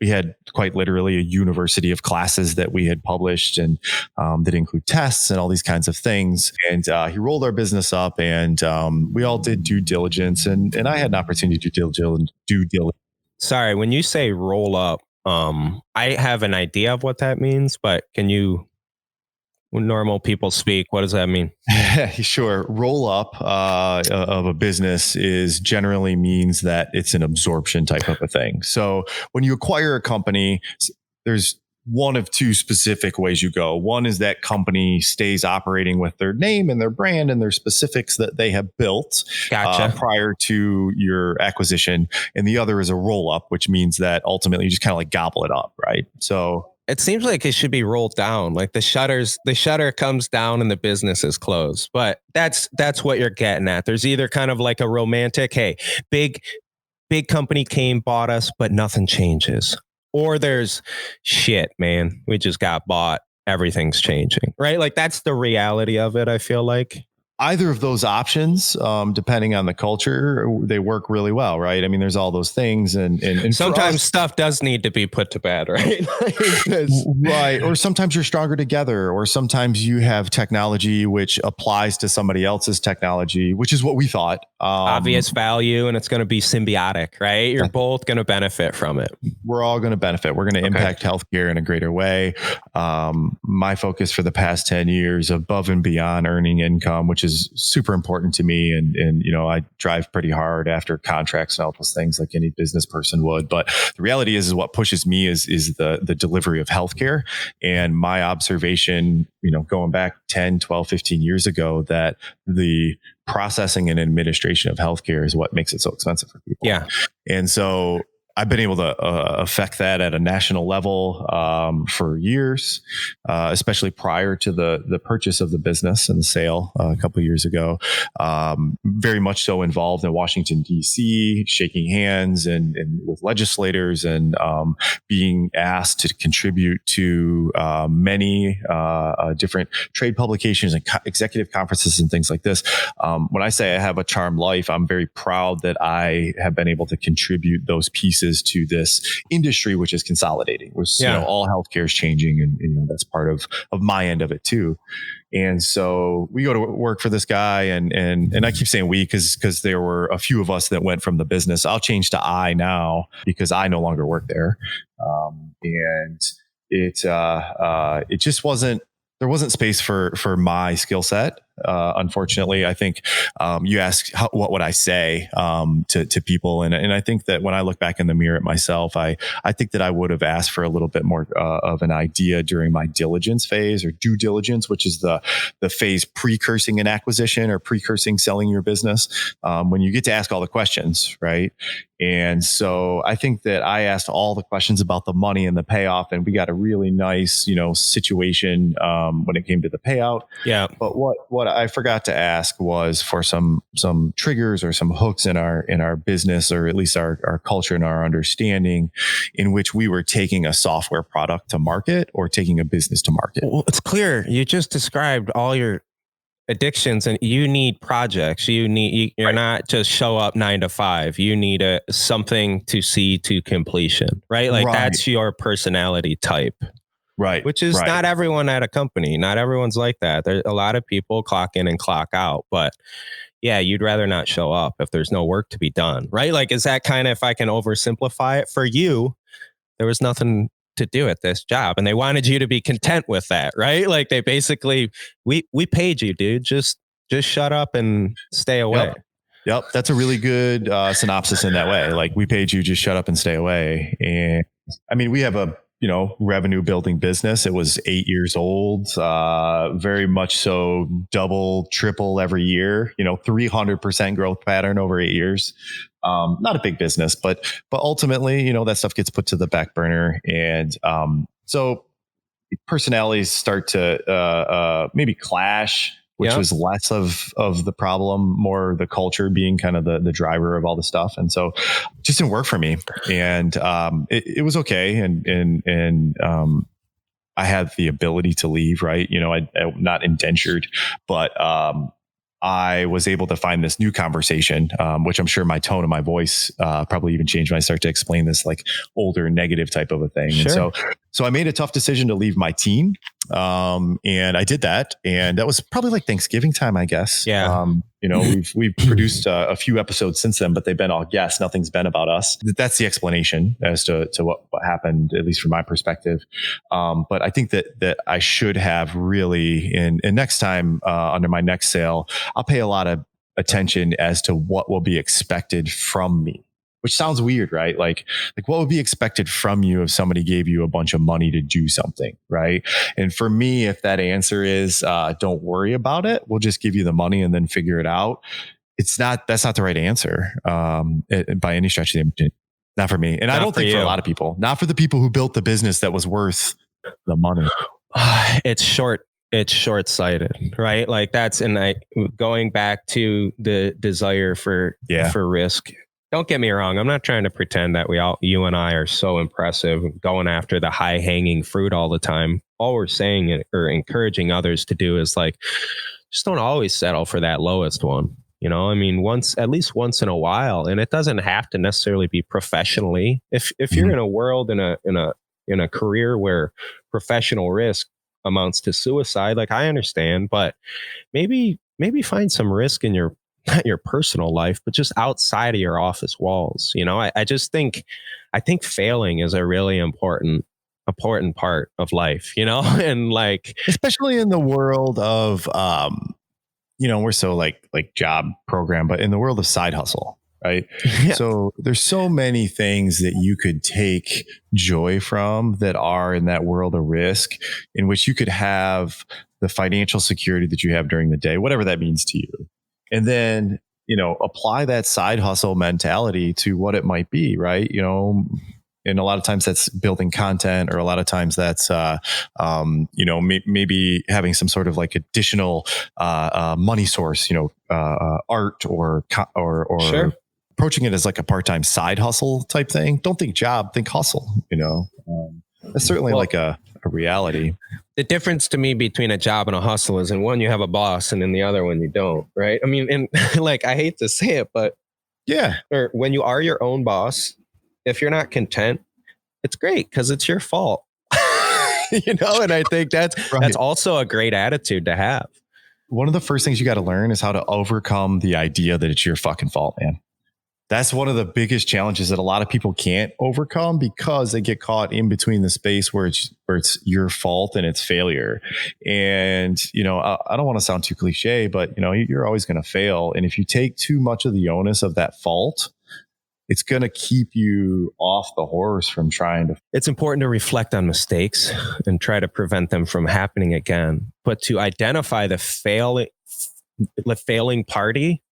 we had quite literally a university of classes that we had published, and that include tests and all these kinds of things. And he rolled our business up, and we all did due diligence, and I had an opportunity to do due diligence. Sorry, when you say roll up, I have an idea of what that means, but when normal people speak, what does that mean? Sure. Roll up of a business generally means that it's an absorption type of a thing. So when you acquire a company, there's one of two specific ways you go. One is that company stays operating with their name and their brand and their specifics that they have built prior to your acquisition. And the other is a roll up, which means that ultimately you just kind of like gobble it up, right? So it seems like it should be rolled down. Like the shutter comes down and the business is closed. But that's what you're getting at. There's either kind of like a romantic, hey, big company came, bought us, but nothing changes. Or there's shit, man, we just got bought. Everything's changing, right? Like that's the reality of it, I feel like. Either of those options, depending on the culture, they work really well, right? I mean, there's all those things, and sometimes stuff does need to be put to bed, right? Right. Or sometimes you're stronger together, or sometimes you have technology which applies to somebody else's technology, which is what we thought. Obvious value, and it's going to be symbiotic, right? You're both going to benefit from it. We're all going to benefit. We're going to impact healthcare in a greater way. My focus for the past 10 years, above and beyond earning income, which is super important to me. And, you know, I drive pretty hard after contracts and all those things like any business person would. But the reality is what pushes me is the delivery of healthcare. And my observation, you know, going back 10, 12, 15 years ago, that the processing and administration of healthcare is what makes it so expensive for people. Yeah. And so I've been able to affect that at a national level for years, especially prior to the purchase of the business and the sale a couple of years ago. Very much so involved in Washington, D.C., shaking hands and with legislators and being asked to contribute to many different trade publications and executive conferences and things like this. When I say I have a charmed life, I'm very proud that I have been able to contribute those pieces to this industry, which is consolidating, which, you know, all healthcare is changing. And, you know, that's part of my end of it too. And so we go to work for this guy and I keep saying we, cause there were a few of us that went from the business. I'll change to I now because I no longer work there. And it just there wasn't space for my skill set. Unfortunately, I think you ask what would I say to people, and I think that when I look back in the mirror at myself, I think that I would have asked for a little bit more of an idea during my diligence phase or due diligence, which is the phase precursing an acquisition or precursing selling your business. When you get to ask all the questions, right? And so I think that I asked all the questions about the money and the payoff, and we got a really nice, you know, situation when it came to the payout. Yeah. But what I forgot to ask was for some triggers or some hooks in our business, or at least our culture and our understanding, in which we were taking a software product to market or taking a business to market. Well, it's clear you just described all your addictions, and you need projects. You're not just show up 9 to 5. You need something to see to completion, right? Like that's your personality type. Right. Which is not everyone at a company. Not everyone's like that. There's a lot of people clock in and clock out, but yeah, you'd rather not show up if there's no work to be done, right? Like, is that kind of, if I can oversimplify it for you, there was nothing to do at this job and they wanted you to be content with that, right? Like they basically, we paid you, dude. Just shut up and stay away. Yep. That's a really good synopsis in that way. Like we paid you, just shut up and stay away. And I mean, we have a, you know, revenue building business. It was 8 years old, very much so double, triple every year, you know, 300% growth pattern over 8 years. Not a big business, but ultimately, you know, that stuff gets put to the back burner. And so personalities start to maybe clash, which was less of the problem, more the culture being kind of the driver of all the stuff. And so it just didn't work for me. And it was okay. And I had the ability to leave, right? You know, I'm not indentured, but I was able to find this new conversation, which I'm sure my tone of my voice probably even changed when I start to explain this like older negative type of a thing. Sure. And so I made a tough decision to leave my team. And I did that. And that was probably like Thanksgiving time, I guess. Yeah. You know, we've produced a few episodes since then, but they've been all guests. Nothing's been about us. That's the explanation as to what happened, at least from my perspective. But I think that I should have really, and next time under my next sale, I'll pay a lot of attention as to what will be expected from me. which sounds weird, right? Like what would be expected from you if somebody gave you a bunch of money to do something, right? And for me, if that answer is, don't worry about it, we'll just give you the money and then figure it out. That's not the right answer, by any stretch of the imagination. Not for me. And I don't think for a lot of people, not for the people who built the business that was worth the money. It's short-sighted, right? Like going back to the desire for risk. Don't get me wrong. I'm not trying to pretend that you and I are so impressive going after the high hanging fruit all the time. All we're saying or encouraging others to do is like, just don't always settle for that lowest one. You know, I mean, at least once in a while, and it doesn't have to necessarily be professionally. If you're in a world in a career where professional risk amounts to suicide, like I understand, but maybe find some risk in not your personal life, but just outside of your office walls. You know, I think failing is a really important part of life, you know, and like, especially in the world of, we're so like job program, but in the world of side hustle, right? Yeah. So there's so many things that you could take joy from that are in that world of risk, in which you could have the financial security that you have during the day, whatever that means to you. And then, apply that side hustle mentality to what it might be, right? And a lot of times that's building content, or a lot of times that's, maybe having some sort of like additional money source, art or sure. Approaching it as like a part-time side hustle type thing. Don't think job, think hustle, That's certainly like a reality. The difference to me between a job and a hustle is in one you have a boss and in the other one you don't, right? I mean, and like, I hate to say it, but yeah. Or when you are your own boss, if you're not content, it's great because it's your fault. And I think that's also a great attitude to have. One of the first things you got to learn is how to overcome the idea that it's your fucking fault, man. That's one of the biggest challenges that a lot of people can't overcome, because they get caught in between the space where it's your fault and it's failure. And, I don't want to sound too cliche, but, you're always going to fail. And if you take too much of the onus of that fault, it's going to keep you off the horse from trying to. It's important to reflect on mistakes and try to prevent them from happening again. But to identify the failing party,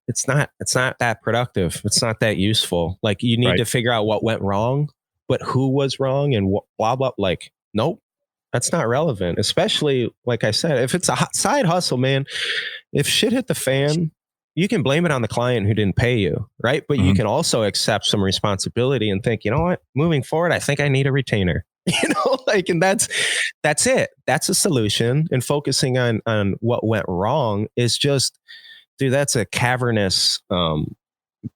it's not that productive. It's not that useful. Like, you need to figure out what went wrong, but who was wrong and what, blah, blah. Like, nope, that's not relevant. Especially, like I said, if it's a side hustle, man, if shit hit the fan, you can blame it on the client who didn't pay you, right? But you can also accept some responsibility and think, you know what, moving forward, I think I need a retainer. And that's it. That's a solution. And focusing on what went wrong is just, dude, that's a cavernous,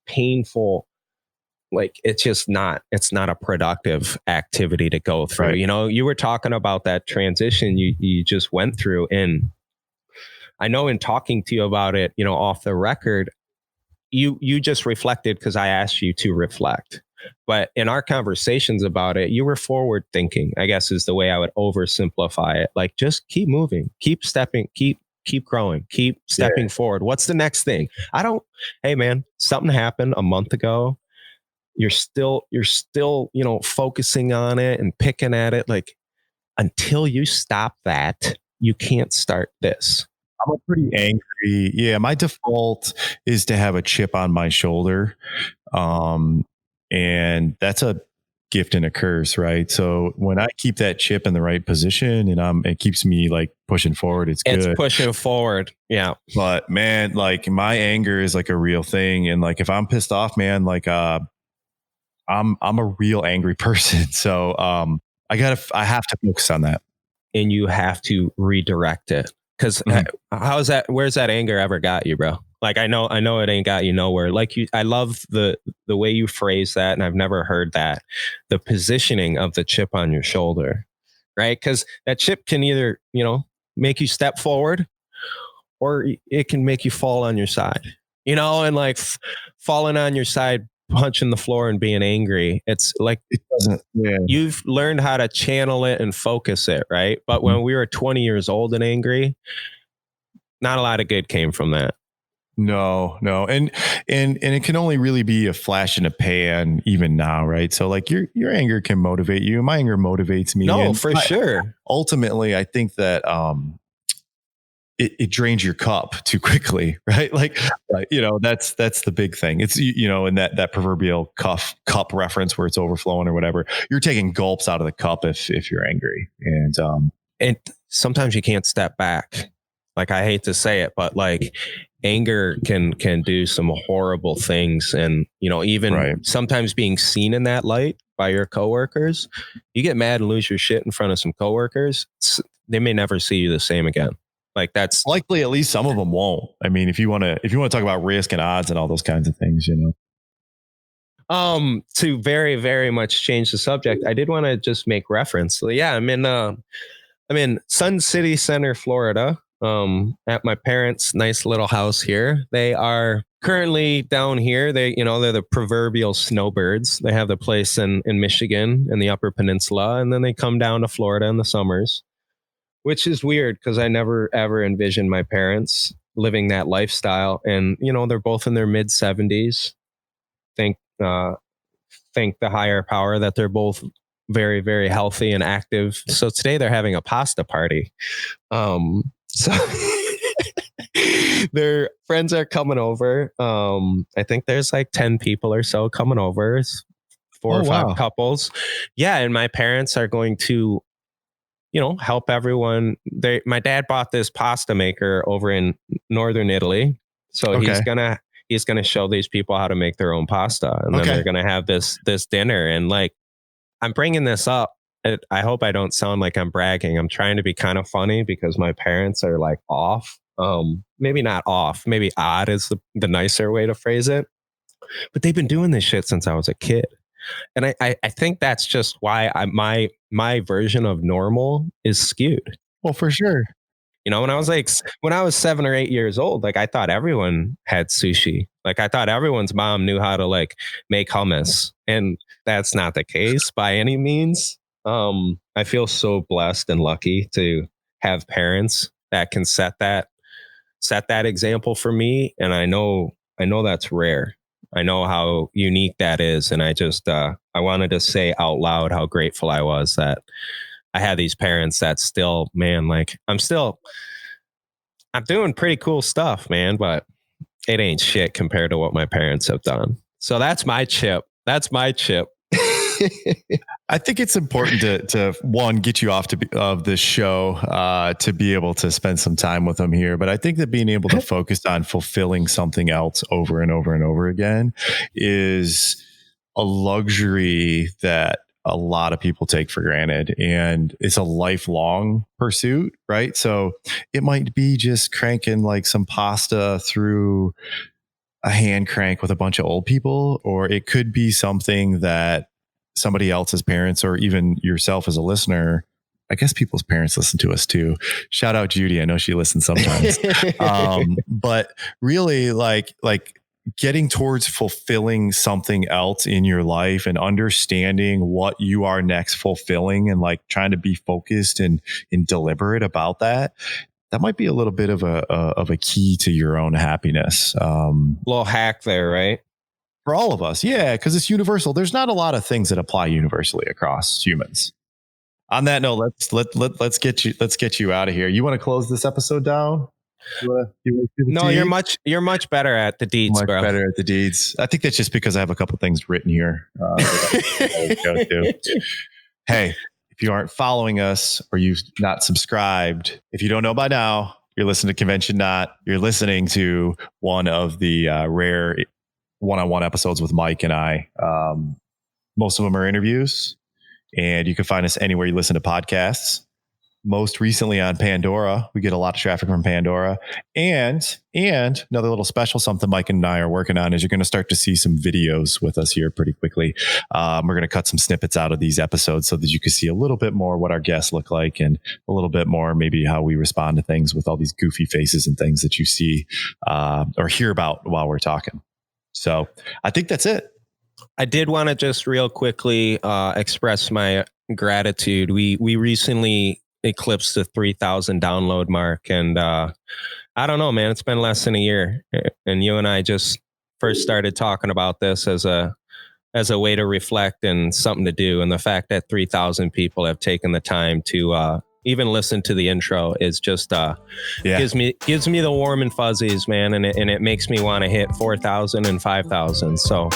painful, like, it's not a productive activity to go through. Right. You were talking about that transition you just went through, and I know in talking to you about it, off the record, you just reflected because I asked you to reflect. But in our conversations about it, you were forward thinking, I guess is the way I would oversimplify it. Like, just keep moving, keep stepping, keep growing, keep stepping forward. What's the next thing? Hey man, something happened a month ago. You're still, focusing on it and picking at it. Like, until you stop that, you can't start this. I'm a pretty angry. Yeah. My default is to have a chip on my shoulder. And that's a gift and a curse, right? So when I keep that chip in the right position and it keeps me like pushing forward, it's good. It's pushing forward. Yeah. But man, like, my anger is like a real thing. And like, if I'm pissed off, man, like, I'm a real angry person. So, I have to focus on that. And you have to redirect it. Because where's that anger ever got you, bro? Like, I know it ain't got you nowhere. Like, I love the way you phrase that. And I've never heard that. The positioning of the chip on your shoulder, right? Because that chip can either, make you step forward, or it can make you fall on your side, and like falling on your side, punching the floor and being angry. It's like, it doesn't, you've learned how to channel it and focus it, right? But when we were 20 years old and angry, not a lot of good came from that. No. And it can only really be a flash in a pan even now, right? So like your anger can motivate you. My anger motivates me. No, for sure. Ultimately, I think that it drains your cup too quickly, right? Like, that's the big thing. It's, in that proverbial cup reference where it's overflowing or whatever, you're taking gulps out of the cup if you're angry. And sometimes you can't step back. Like, I hate to say it, but like anger can do some horrible things. And, even sometimes being seen in that light by your coworkers, you get mad and lose your shit in front of some coworkers, they may never see you the same again. Like, that's likely, at least some of them won't. I mean, if you want to talk about risk and odds and all those kinds of things, to very, very much change the subject, I did want to just make reference. So, yeah, I'm in Sun City Center, Florida, at my parents' nice little house here. They are currently down here. They're the proverbial snowbirds. They have the place in Michigan in the Upper Peninsula, and then they come down to Florida in the summers, which is weird because I never ever envisioned my parents living that lifestyle. And, they're both in their mid 70s. Thank the higher power that they're both very, very healthy and active. So today they're having a pasta party. So their friends are coming over. I think there's like 10 people or so coming over, 4 or 5 couples. Yeah. And my parents are going to, help everyone. My dad bought this pasta maker over in northern Italy. So he's gonna show these people how to make their own pasta. And then they're gonna have this dinner. And like, I'm bringing this up. I hope I don't sound like I'm bragging. I'm trying to be kind of funny because my parents are like off. Maybe not off. Maybe odd is the nicer way to phrase it. But they've been doing this shit since I was a kid. And I think that's just why my version of normal is skewed. Well, for sure. When I was 7 or 8 years old, like I thought everyone had sushi. Like I thought everyone's mom knew how to like make hummus, and that's not the case by any means. I feel so blessed and lucky to have parents that can set that example for me, and I know that's rare. I know how unique that is, and I just I wanted to say out loud how grateful I was that I had these parents that still, man, like I'm doing pretty cool stuff, man, but it ain't shit compared to what my parents have done. So that's my chip. I think it's important to one, get you off of this show to be able to spend some time with them here. But I think that being able to focus on fulfilling something else over and over and over again is a luxury that a lot of people take for granted, and it's a lifelong pursuit, right? So it might be just cranking like some pasta through a hand crank with a bunch of old people, or it could be something that somebody else's parents, or even yourself as a listener. I guess people's parents listen to us too. Shout out Judy. I know she listens sometimes. But really like getting towards fulfilling something else in your life and understanding what you are next fulfilling, and like trying to be focused and deliberate about that. That might be a little bit of a key to your own happiness. Little hack there, right? For all of us. Yeah. Cause it's universal. There's not a lot of things that apply universally across humans. On that note, let's get you out of here. You want to close this episode down? No, you're much better at the deeds, bro. Better at the deeds. I think that's just because I have a couple things written here. Hey, if you aren't following us or you've not subscribed, if you don't know by now, you're listening to conventioNOT. You're listening to one of the rare one-on-one episodes with Mike and I. Most of them are interviews, and you can find us anywhere you listen to podcasts. Most recently on Pandora. We get a lot of traffic from Pandora. And another little special something Mike and I are working on is you're going to start to see some videos with us here pretty quickly. We're going to cut some snippets out of these episodes so that you can see a little bit more what our guests look like, and a little bit more maybe how we respond to things with all these goofy faces and things that you see or hear about while we're talking. So I think that's it. I did want to just real quickly express my gratitude. We recently eclipsed the 3,000 download mark, and I I don't know, man. It's been less than a year, and you and I just first started talking about this as a way to reflect and something to do. And the fact that 3,000 people have taken the time to even listen to the intro is just gives me the warm and fuzzies, man. And it makes me want to hit 4,000 and 5,000. So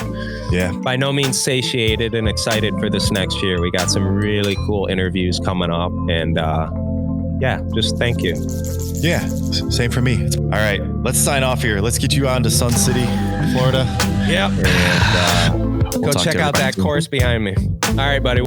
by no means satiated and excited for this next year. We got some really cool interviews coming up, and just thank you. Yeah, same for me. All right, let's sign off here. Let's get you on to Sun City, Florida. Yeah. And go check out that course behind me. All right, buddy.